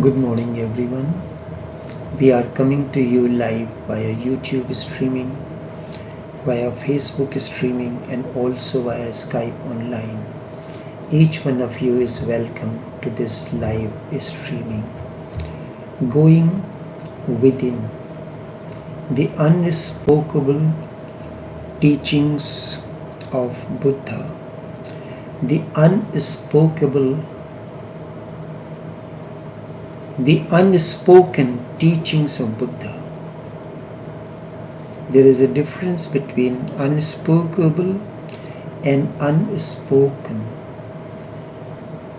Good morning, everyone. We are coming to you live via YouTube streaming, via Facebook streaming, and also via Skype online. Each one of you is welcome to this live streaming. Going within the unspoken teachings of Buddha, the unspoken teachings of Buddha. There is a difference between unspeakable and unspoken.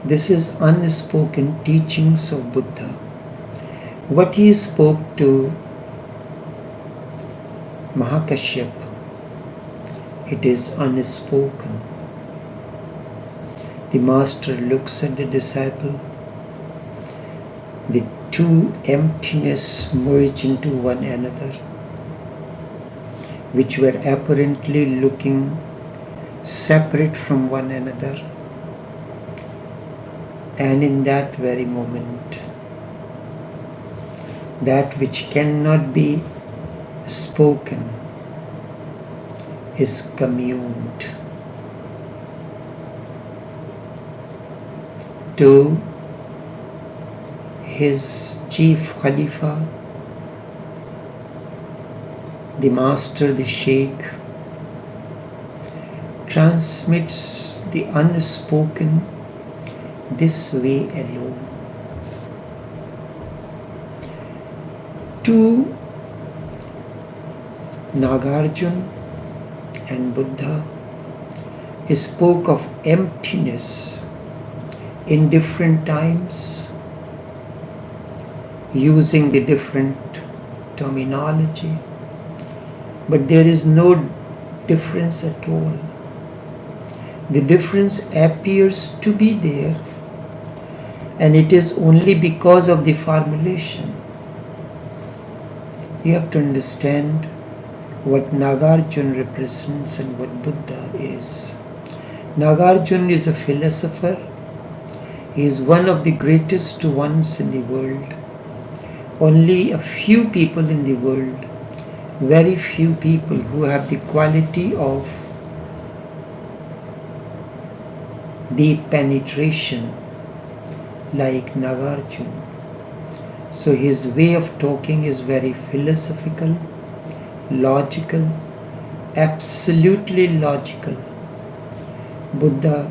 This is unspoken teachings of Buddha. What he spoke to Mahakashyap, it is unspoken. The master looks at the disciple. The two emptiness merge into one another, which were apparently looking separate from one another. And in that very moment, that which cannot be spoken is communed to his chief Khalifa, the master, the Sheikh, transmits the unspoken this way alone. To Nagarjuna and Buddha, he spoke of emptiness in different times, using the different terminology, but there is no difference at all. The difference appears to be there, and it is only because of the formulation. You have to understand what Nagarjuna represents and what Buddha is. Nagarjuna is a philosopher. He is one of the greatest ones in the world. Only a few people in the world, very few people who have the quality of deep penetration like Nagarjuna. So his way of talking is very philosophical, logical, absolutely logical. Buddha,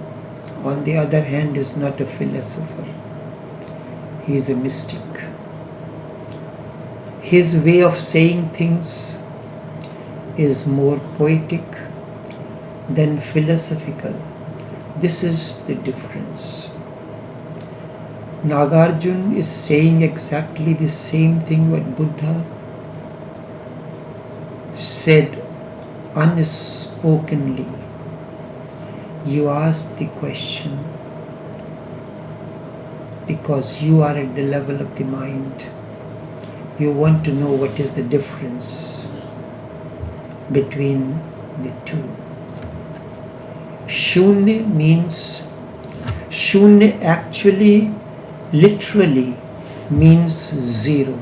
on the other hand, is not a philosopher. He is a mystic. His way of saying things is more poetic than philosophical. This is the difference. Nagarjuna is saying exactly the same thing what Buddha said unspokenly. You ask the question because you are at the level of the mind. You want to know what is the difference between the two. Shunya means, Shunya actually, literally means zero.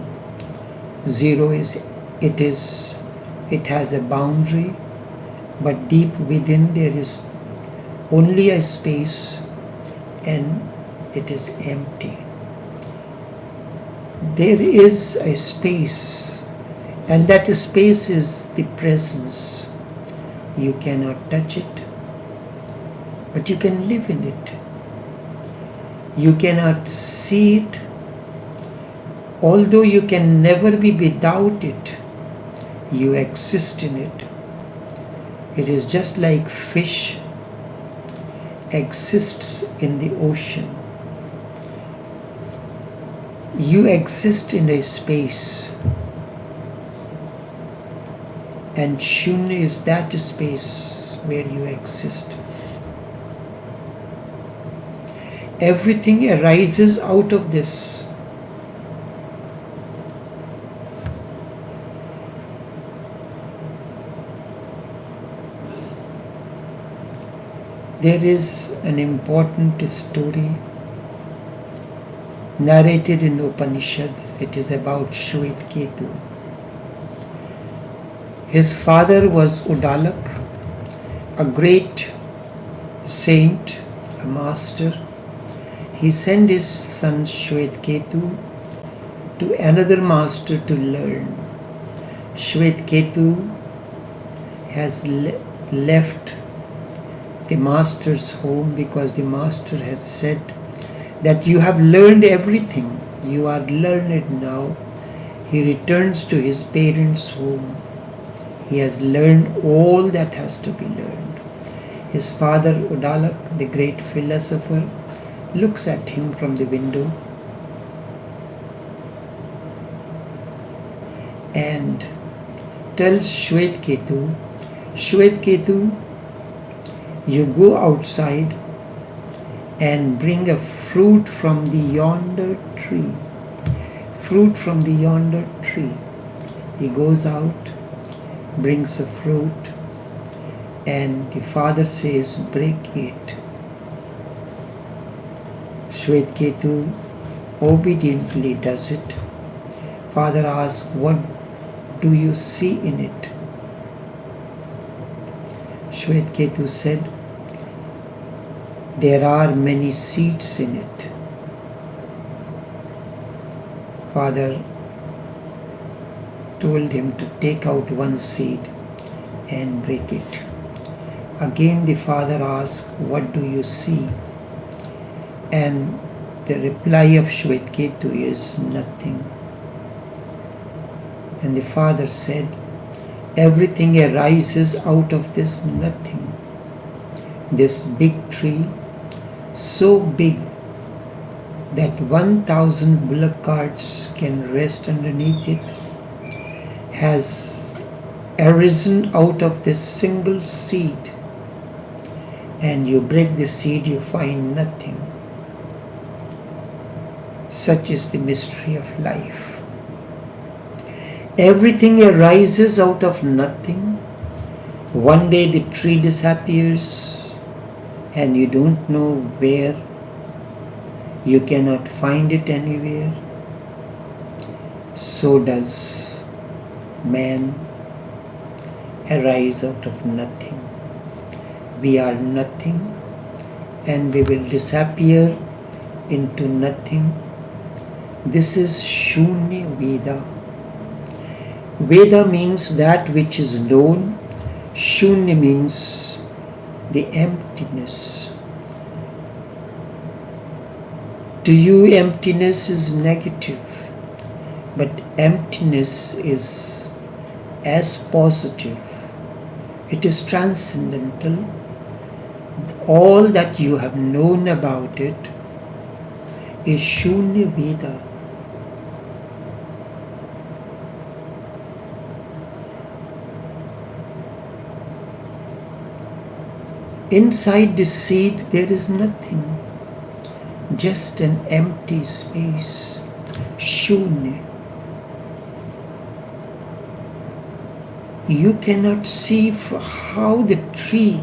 Zero is, it has a boundary, but deep within there is only a space and it is empty. There is a space, and that space is the presence. You cannot touch it, but you can live in it. You cannot see it, although you can never be without it. You exist in it. It is just like fish exists in the ocean. You exist in a space, and Shunya is that space where you exist. Everything arises out of this. There is an important story narrated in Upanishads. It is about Shvetketu. His father was Udalak, a great saint, a master. He sent his son Shvetketu to another master to learn. Shvetketu has left the master's home because the master has said that you have learned everything, you are learned now. He returns to his parents' home. He has learned all that has to be learned. His father, Udalak, the great philosopher, looks at him from the window and tells Shvetketu, Shvetketu, you go outside and bring a fruit from the yonder tree. Fruit from the yonder tree. He goes out, brings a fruit, and the father says, break it. Shvetketu obediently does it. Father asks, what do you see in it? Shvetketu said, there are many seeds in it. Father told him to take out one seed and break it. Again the father asked, what do you see? And the reply of Shvetketu is nothing. And the father said, everything arises out of this nothing. This big tree, so big that 1,000 bullock carts can rest underneath it, has arisen out of this single seed. And you break the seed, you find nothing. Such is the mystery of life. Everything arises out of nothing. One day the tree disappears and you don't know where. You cannot find it anywhere. So does man arise out of nothing. We are nothing and we will disappear into nothing. This is Shunya Veda. Veda means that which is known. Shunya means the emptiness. To you, emptiness is negative, but emptiness is as positive. It is transcendental. All that you have known about it is Shunya Veda. Inside the seed there is nothing, just an empty space, Shunya. You cannot see how the tree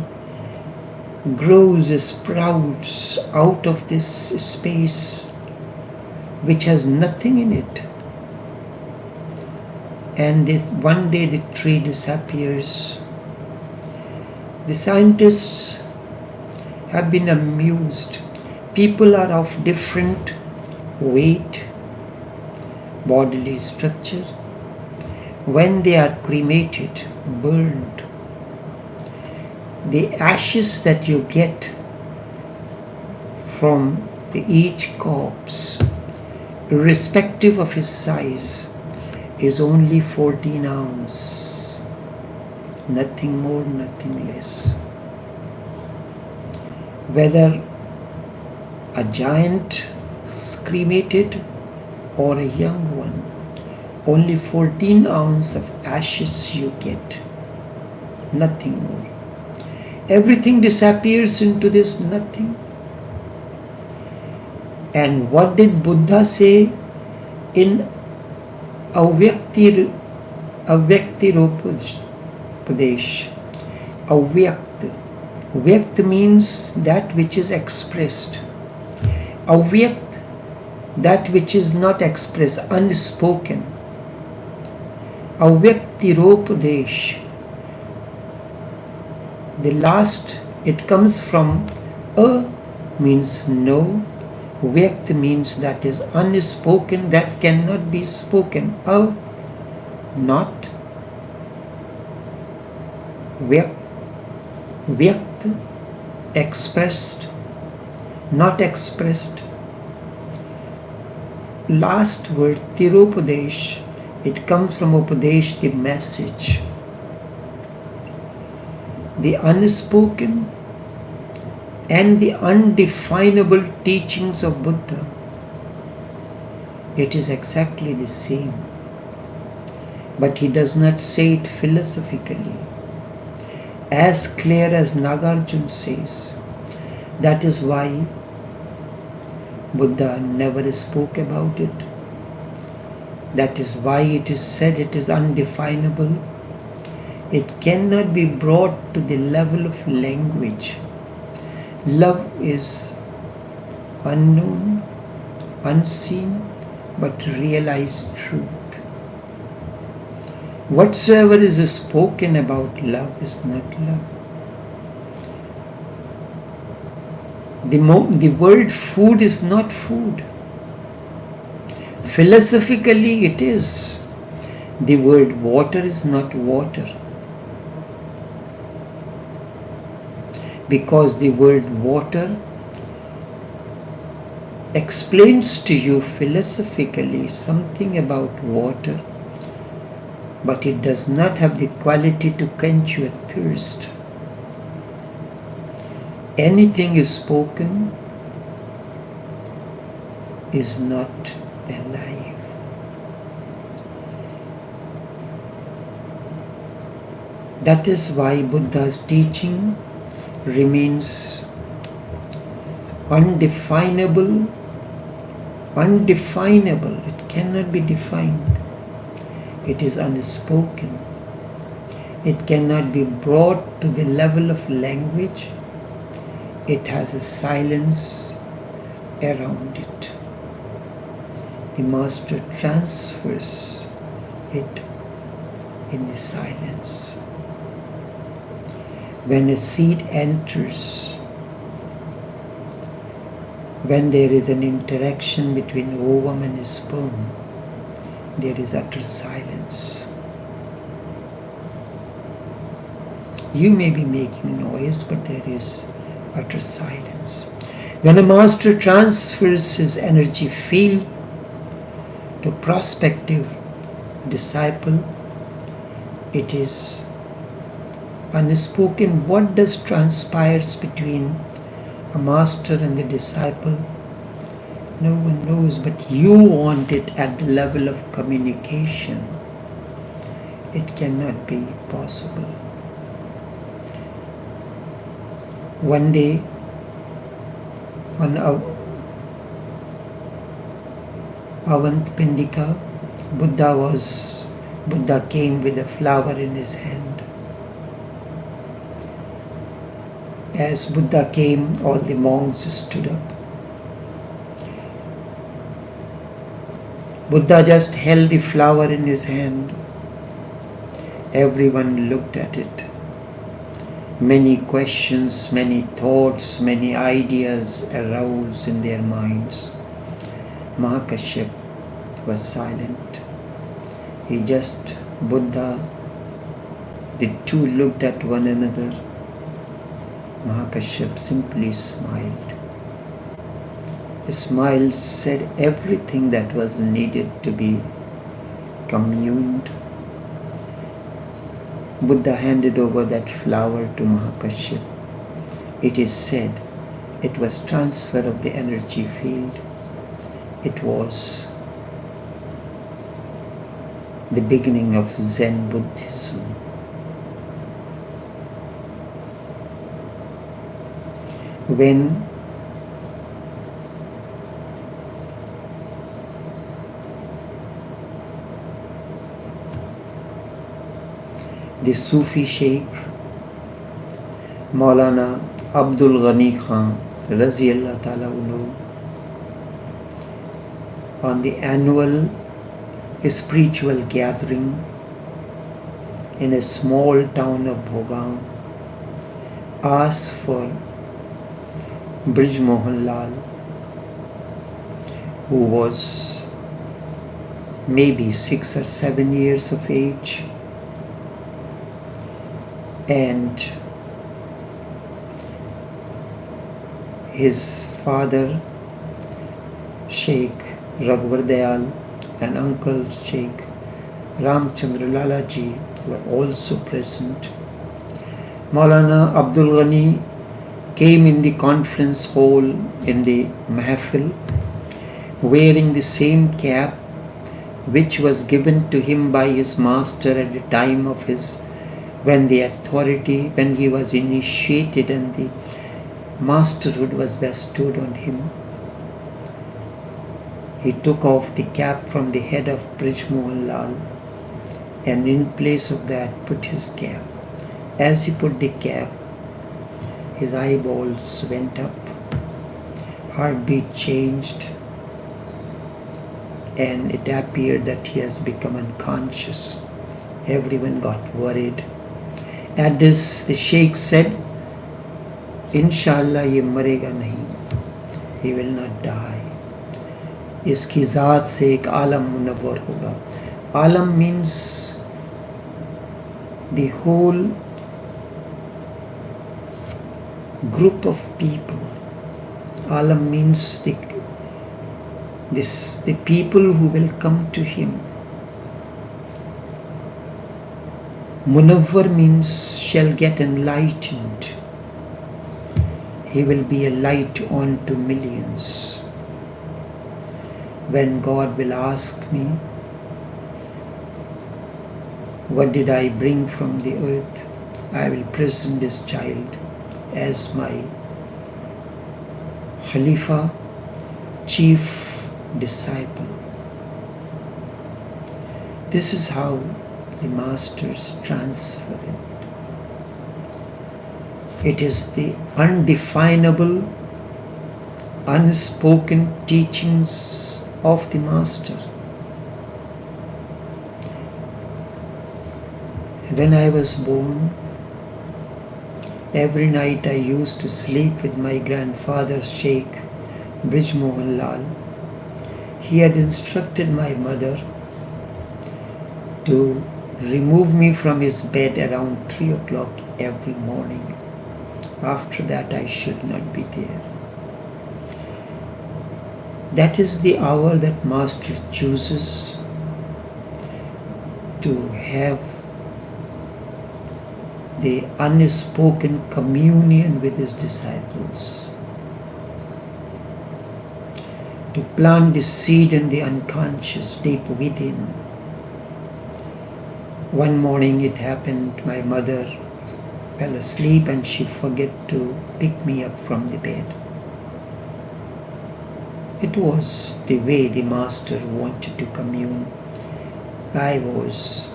grows, sprouts out of this space which has nothing in it. And one day the tree disappears. The scientists have been amused. People are of different weight, bodily structure. When they are cremated, burned, the ashes that you get from each corpse, irrespective of his size, is only 14 ounces. Nothing more, nothing less. Whether a giant is cremated or a young one, only 14 ounces of ashes you get. Nothing more. Everything disappears into this nothing. And what did Buddha say in Avyakti Upadesh? Avyakt. Vyakt means that which is expressed. Avyakt that which is not expressed, unspoken. Avyaktiropadesh. The last, it comes from a means no, vyakt means that is unspoken, that cannot be spoken. A, not, vyakt, expressed, not expressed. Last word, tiropadesh, it comes from upadesh, the message. The unspoken and the undefinable teachings of Buddha, it is exactly the same. But he does not say it philosophically, as clear as Nagarjuna says. That is why Buddha never spoke about it. That is why it is said it is undefinable. It cannot be brought to the level of language. Love is unknown, unseen, but realized truth. Whatsoever is spoken about love is not love. The word food is not food. Philosophically it is. The word water is not water. Because the word water explains to you philosophically something about water, but it does not have the quality to quench your thirst. Anything is spoken is not alive. That is why Buddha's teaching remains undefinable. Undefinable. It cannot be defined. It is unspoken. It cannot be brought to the level of language. It has a silence around it. The master transfers it in the silence. When a seed enters, when there is an interaction between ovum and sperm, there is utter silence. You may be making noise, but there is utter silence. When a master transfers his energy field to prospective disciple, it is unspoken. What does transpires between a master and the disciple? No one knows, but you want it at the level of communication. It cannot be possible. One day, on Avantpindika, Buddha came with a flower in his hand. As Buddha came, all the monks stood up. Buddha just held the flower in his hand. Everyone looked at it. Many questions, many thoughts, many ideas arose in their minds. Mahakashyap was silent. Buddha, the two looked at one another. Mahakashyap simply smiled. The smile said everything that was needed to be communed. Buddha handed over that flower to Mahakashyap. It is said it was transfer of the energy field. It was the beginning of Zen Buddhism. When the Sufi Sheikh Maulana Abdul Ghani Khan Raziallah Ta'ala Ulu on the annual spiritual gathering in a small town of Bhogaon, asked for Brij Mohan Lal, who was maybe 6 or 7 years of age, and his father Sheikh Raghuvar Dayal and uncle Sheikh Ramchandra Lalaji were also present. Maulana Abdul Ghani came in the conference hall in the Mahfil wearing the same cap which was given to him by his master at the time of his when he was initiated and the masterhood was bestowed on him. He took off the cap from the head of Brij Mohan Lal and in place of that put his cap. As he put the cap, his eyeballs went up, heartbeat changed, and it appeared that he has become unconscious. Everyone got worried. At this, the Sheikh said, Inshallah, ye marega nahi. He will not die. इसकी ज़ात से एक आलम मुनव्वर होगा. Alam means the whole group of people. Alam means the people who will come to him. Munawwar means shall get enlightened. He will be a light unto millions. When God will ask me, what did I bring from the earth? I will present this child as my Khalifa, chief disciple. This is how the masters transfer it. It is the undefinable, unspoken teachings of the master. When I was born, every night I used to sleep with my grandfather Sheikh Brij Mohan Lal. He had instructed my mother to remove me from his bed around 3 o'clock every morning. After that I should not be there. That is the hour that Master chooses to have the unspoken communion with his disciples, to plant the seed in the unconscious deep within. One morning it happened, my mother fell asleep and she forgot to pick me up from the bed. It was the way the master wanted to commune. I was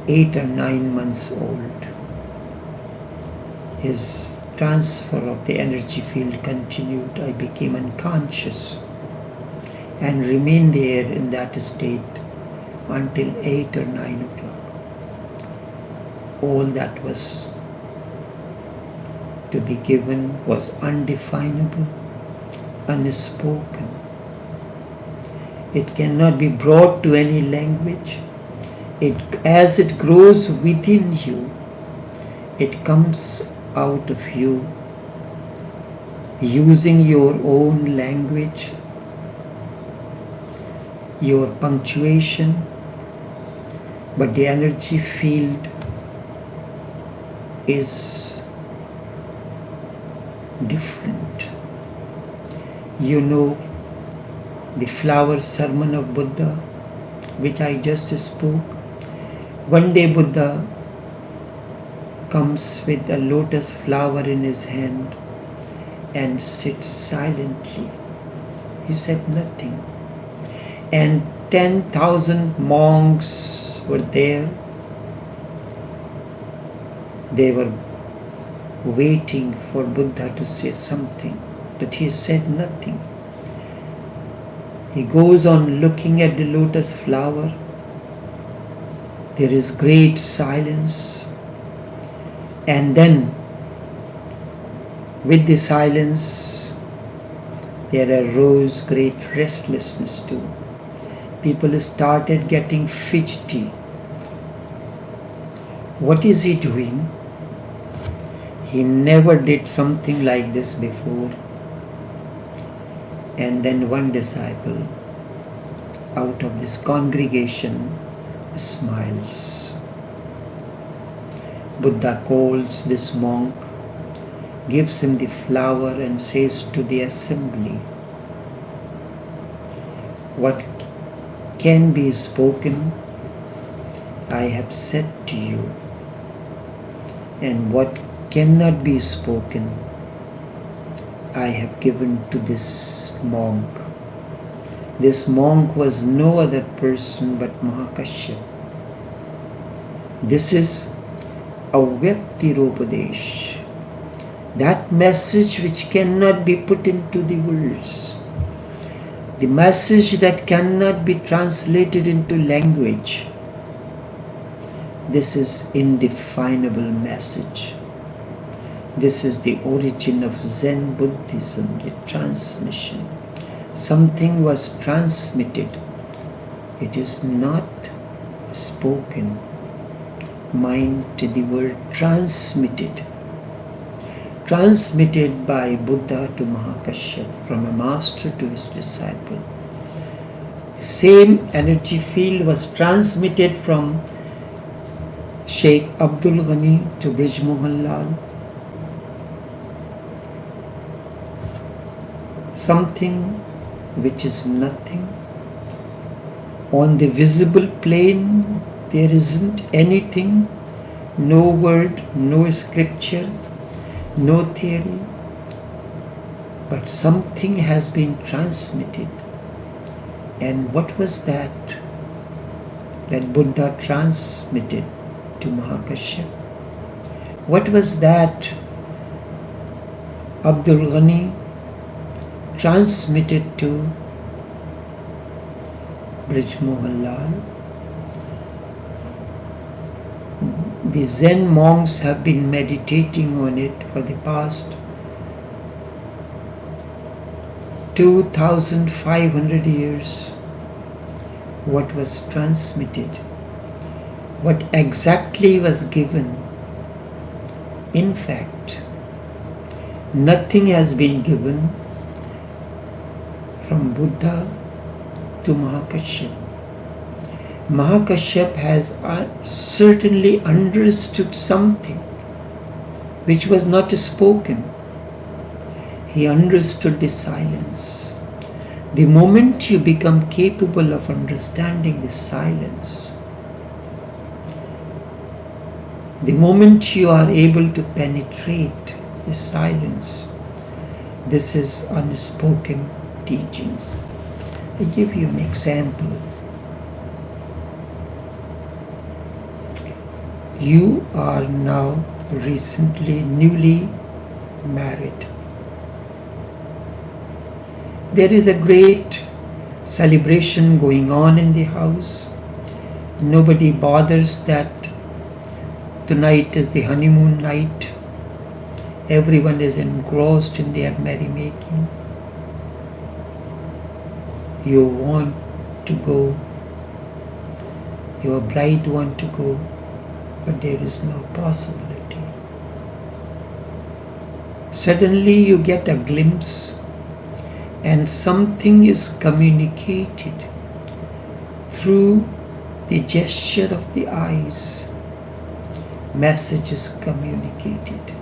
8 or 9 months old. His transfer of the energy field continued. I became unconscious and remained there in that state until 8 or 9 o'clock. All that was to be given was undefinable, unspoken. It cannot be brought to any language. As it grows within you, it comes out of you using your own language, your punctuation, but the energy field is different. You know the flower sermon of Buddha, which I just spoke. One day Buddha comes with a lotus flower in his hand and sits silently. He said nothing. And 10,000 monks were there. They were waiting for Buddha to say something, but he said nothing. He goes on looking at the lotus flower. There is great silence. And then, with the silence, there arose great restlessness too. People started getting fidgety. What is he doing? He never did something like this before. And then one disciple out of this congregation smiles. Buddha calls this monk, gives him the flower and says to the assembly, what can be spoken, I have said to you, and what cannot be spoken, I have given to this monk. This monk was no other person but Mahakashyap. This is Avyaktiropadesh, that message which cannot be put into the words, the message that cannot be translated into language. This is indefinable message. This is the origin of Zen Buddhism, the transmission. Something was transmitted. It is not spoken. Mind to the word transmitted. Transmitted by Buddha to Mahakashyap, from a master to his disciple. The same energy field was transmitted from Sheikh Abdul Ghani to Brij Mohan Lal. Something which is nothing. On the visible plane, there isn't anything, no word, no scripture, no theory, but something has been transmitted. And what was that? That Buddha transmitted to Mahakashyap. What was that Abdul Ghani transmitted to Brij Mohan Lal? The Zen monks have been meditating on it for the past 2,500 years. What was transmitted? What exactly was given? In fact, nothing has been given from Buddha to Mahakashyap. Mahakashyap has certainly understood something which was not spoken. He understood the silence. The moment you become capable of understanding the silence, the moment you are able to penetrate the silence, this is unspoken teachings. I give you an example. You are now recently, newly married. There is a great celebration going on in the house. Nobody bothers that tonight is the honeymoon night. Everyone is engrossed in their merrymaking. You want to go. Your bride wants to go. But there is no possibility. Suddenly you get a glimpse and something is communicated through the gesture of the eyes. Message is communicated.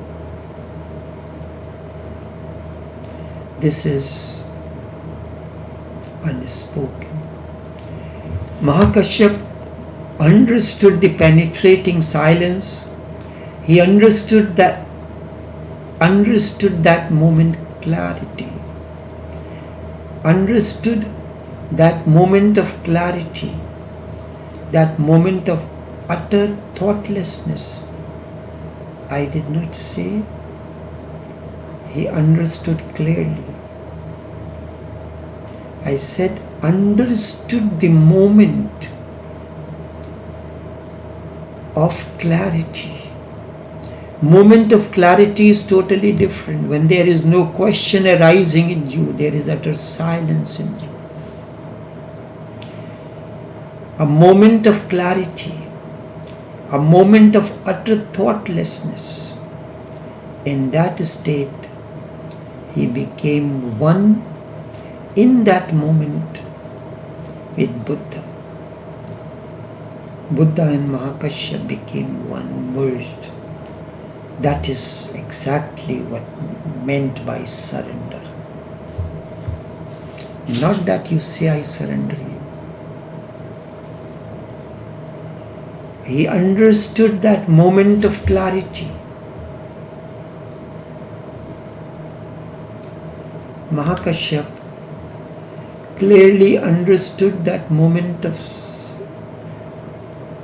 This is unspoken. Mahakashyap understood the penetrating silence. He understood that moment clarity. Understood that moment of clarity, that moment of utter thoughtlessness. I did not say. He understood clearly. I said understood the moment of clarity. Moment of clarity is totally different. When there is no question arising in you, there is utter silence in you. A moment of clarity, a moment of utter thoughtlessness. In that state, he became one in that moment with Buddha. Buddha and Mahakashyap became one, merged. That is exactly what meant by surrender. Not that you say, I surrender you. He understood that moment of clarity. Mahakashyap clearly understood that moment of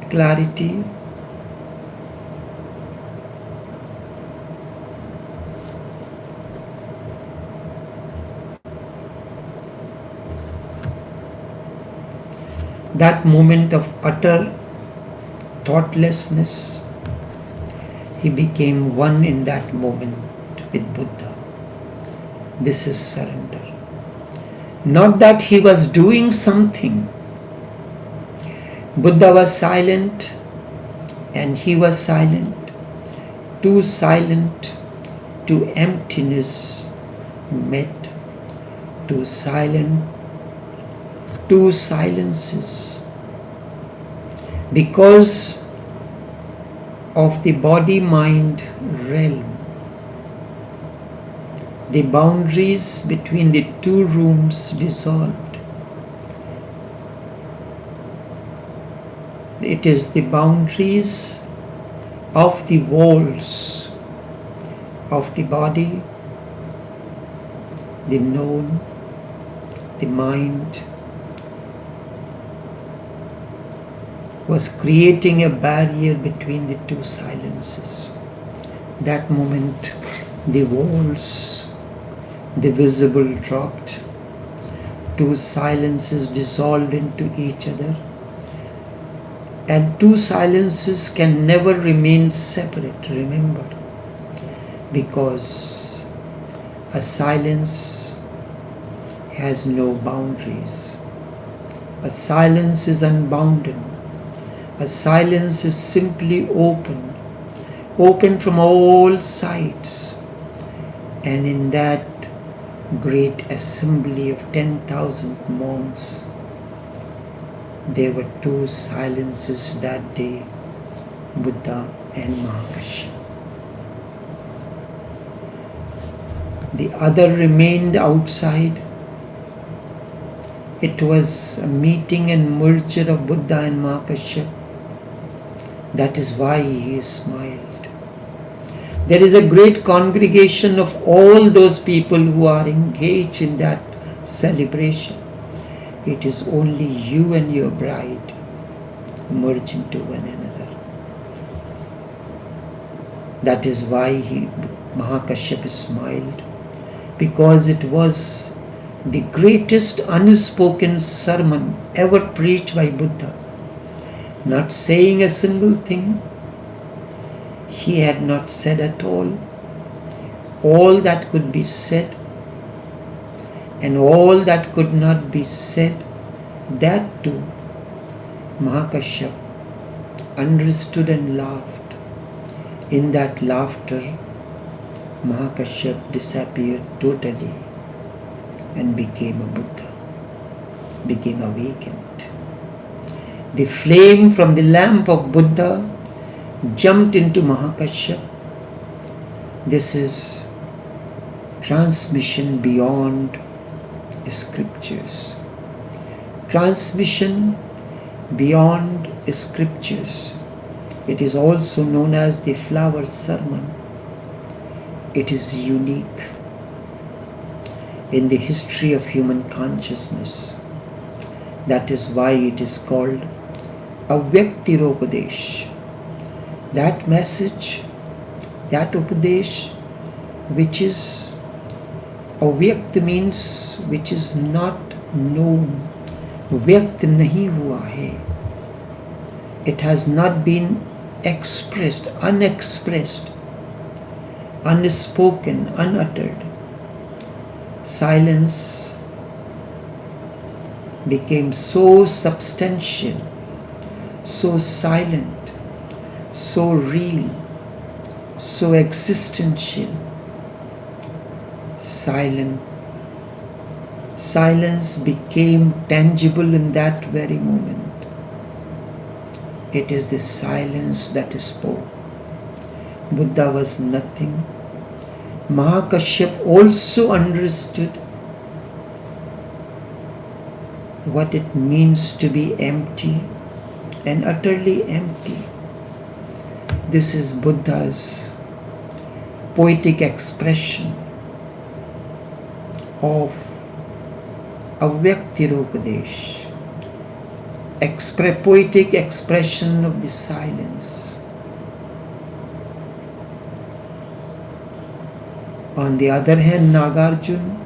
clarity. That moment of utter thoughtlessness, he became one in that moment with Buddha. This is surrender. Not that he was doing something. Buddha was silent and he was silent. Too silent to emptiness met. Too silent, two silences. Because of the body-mind realm, the boundaries between the two rooms dissolved. It is the boundaries of the walls of the body, the known, the mind, was creating a barrier between the two silences. That moment, the walls, the visible dropped, two silences dissolved into each other, and two silences can never remain separate, remember, because a silence has no boundaries. A silence is unbounded. A silence is simply open, open from all sides. And in that great assembly of 10,000 monks, there were two silences that day, Buddha and Mahakashyap. The other remained outside. It was a meeting and merger of Buddha and Mahakashyap. That is why he smiled. There is a great congregation of all those people who are engaged in that celebration. It is only you and your bride merge into one another. That is why Mahakashyap smiled, because it was the greatest unspoken sermon ever preached by Buddha. Not saying a single thing, he had not said at all. All that could be said and all that could not be said, that too Mahakashyap understood and laughed. In that laughter, Mahakashyap disappeared totally and became a Buddha, became awakened. The flame from the lamp of Buddha jumped into Mahakashyap. This is transmission beyond scriptures. Transmission beyond scriptures. It is also known as the flower sermon. It is unique in the history of human consciousness. That is why it is called Avyaktiropadesh. That message, that Upadesh, which is Avyakt means which is not known, व्यक्त नहीं हुआ है. It has not been expressed, unexpressed, unspoken, unuttered. Silence became so substantial, so silent, so real, so existential. Silence became tangible in that very moment. It is the silence that spoke. Buddha was nothing. Mahakashyap also understood what it means to be empty and utterly empty. This is Buddha's poetic expression of Avyaktiropadesh, poetic expression of the silence. On the other hand, Nagarjuna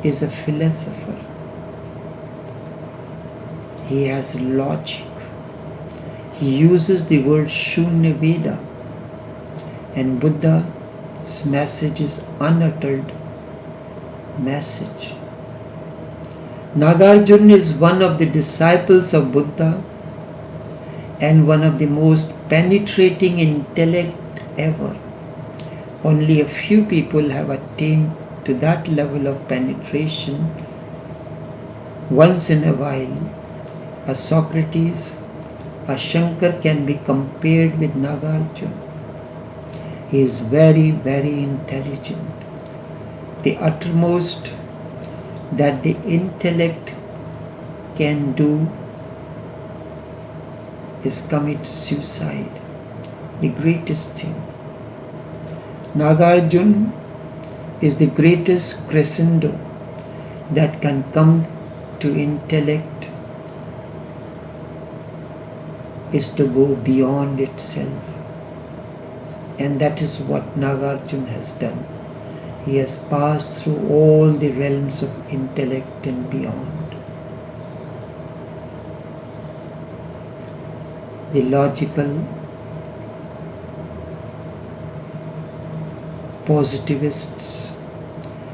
is a philosopher. He has logic. He uses the word Shunya Veda, and Buddha's message is unuttered message. Nagarjuna is one of the disciples of Buddha and one of the most penetrating intellect ever. Only a few people have attained to that level of penetration. Once in a while, a Socrates, a Shankar can be compared with Nagarjuna. He is very, very intelligent. The uttermost that the intellect can do is commit suicide, the greatest thing. Nagarjuna is the greatest crescendo that can come to intellect, is to go beyond itself. And that is what Nagarjuna has done. He has passed through all the realms of intellect and beyond. The logical positivists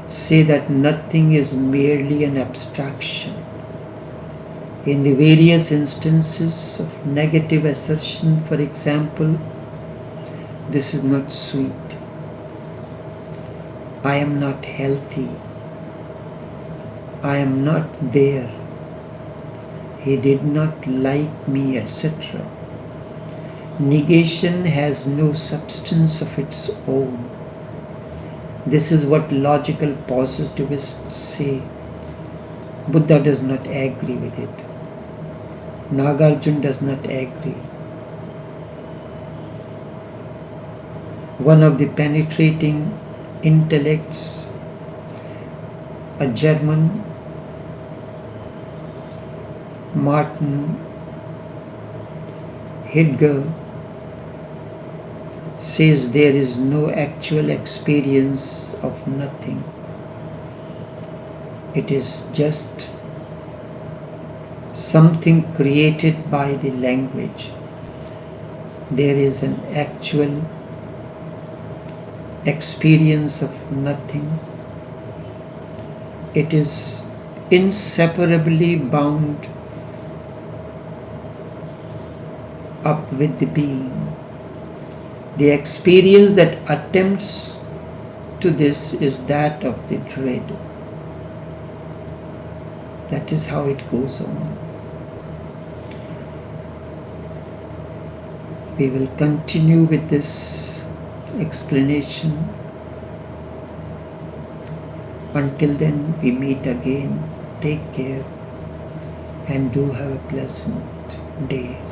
say that nothing is merely an abstraction. In the various instances of negative assertion, for example, this is not sweet. I am not healthy. I am not there. He did not like me, etc. Negation has no substance of its own. This is what logical positivists say. Buddha does not agree with it. Nagarjuna does not agree. One of the penetrating intellects, a German, Martin Heidegger, says there is no actual experience of nothing. It is just something created by the language. There is an actual experience of nothing. It is inseparably bound up with the being. The experience that attempts to this is that of the dread. That is how it goes on. We will continue with this explanation. Until then, we meet again. Take care and do have a pleasant day.